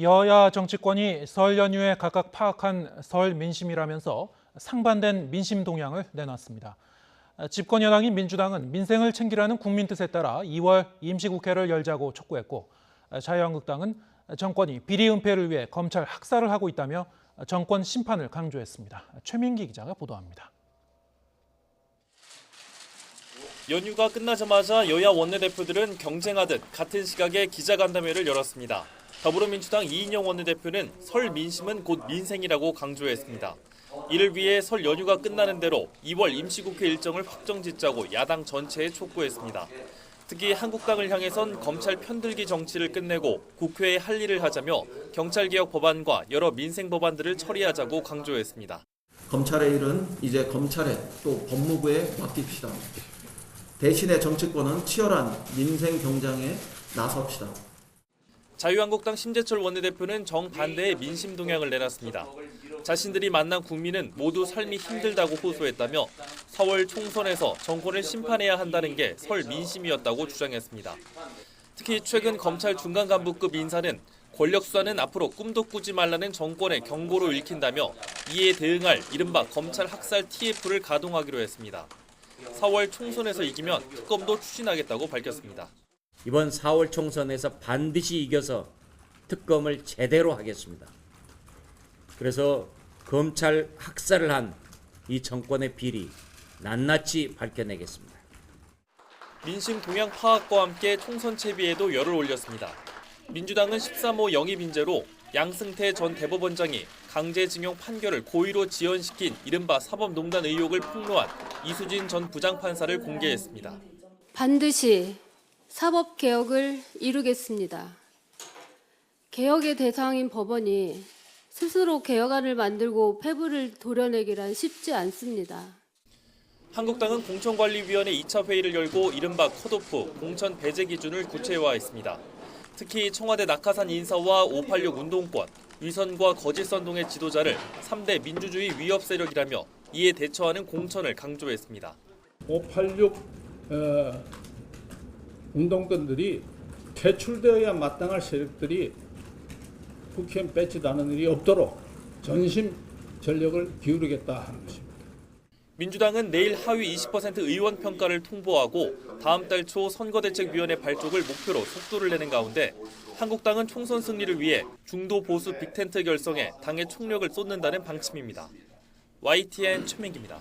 여야 정치권이 설 연휴에 각각 파악한 설 민심이라면서 상반된 민심 동향을 내놨습니다. 집권 여당인 민주당은 민생을 챙기라는 국민 뜻에 따라 2월 임시국회를 열자고 촉구했고, 자유한국당은 정권이 비리 은폐를 위해 검찰 학살을 하고 있다며 정권 심판을 강조했습니다. 최민기 기자가 보도합니다. 연휴가 끝나자마자 여야 원내대표들은 경쟁하듯 같은 시각에 기자간담회를 열었습니다. 더불어민주당 이인영 원내대표는 설 민심은 곧 민생이라고 강조했습니다. 이를 위해 설 연휴가 끝나는 대로 2월 임시국회 일정을 확정짓자고 야당 전체에 촉구했습니다. 특히 한국당을 향해선 검찰 편들기 정치를 끝내고 국회에 할 일을 하자며 경찰개혁 법안과 여러 민생 법안들을 처리하자고 강조했습니다. 검찰의 일은 이제 검찰에 또 법무부에 맡깁시다. 대신에 정치권은 치열한 민생 경쟁에 나섭시다. 자유한국당 심재철 원내대표는 정반대의 민심 동향을 내놨습니다. 자신들이 만난 국민은 모두 삶이 힘들다고 호소했다며 4월 총선에서 정권을 심판해야 한다는 게 설 민심이었다고 주장했습니다. 특히 최근 검찰 중간 간부급 인사는 권력 수사는 앞으로 꿈도 꾸지 말라는 정권의 경고로 읽힌다며 이에 대응할 이른바 검찰 학살 TF를 가동하기로 했습니다. 4월 총선에서 이기면 특검도 추진하겠다고 밝혔습니다. 이번 4월 총선에서 반드시 이겨서 특검을 제대로 하겠습니다. 그래서 검찰 학살을 한 이 정권의 비리 낱낱이 밝혀내겠습니다. 민심 동향 파악과 함께 총선 채비에도 열을 올렸습니다. 민주당은 13호 영입 인재로 양승태 전 대법원장이 강제징용 판결을 고의로 지연시킨 이른바 사법농단 의혹을 폭로한 이수진 전 부장판사를 공개했습니다. 반드시 사법개혁을 이루겠습니다. 개혁의 대상인 법원이 스스로 개혁안을 만들고 폐부를 도려내기란 쉽지 않습니다. 한국당은 공천관리위원회 2차 회의를 열고 이른바 컷오프, 공천 배제 기준을 구체화했습니다. 특히 청와대 낙하산 인사와 586 운동권, 위선과 거짓선동의 지도자를 3대 민주주의 위협 세력이라며 이에 대처하는 공천을 강조했습니다. 586 운동권들이 퇴출되어야 마땅할 세력들이 국회에 뺏지도 않은 일이 없도록 전심 전력을 기울이겠다 하는 것입니다. 민주당은 내일 하위 20% 의원 평가를 통보하고 다음 달 초 선거대책위원회 발족을 목표로 속도를 내는 가운데 한국당은 총선 승리를 위해 중도 보수 빅텐트 결성에 당의 총력을 쏟는다는 방침입니다. YTN 최민기입니다.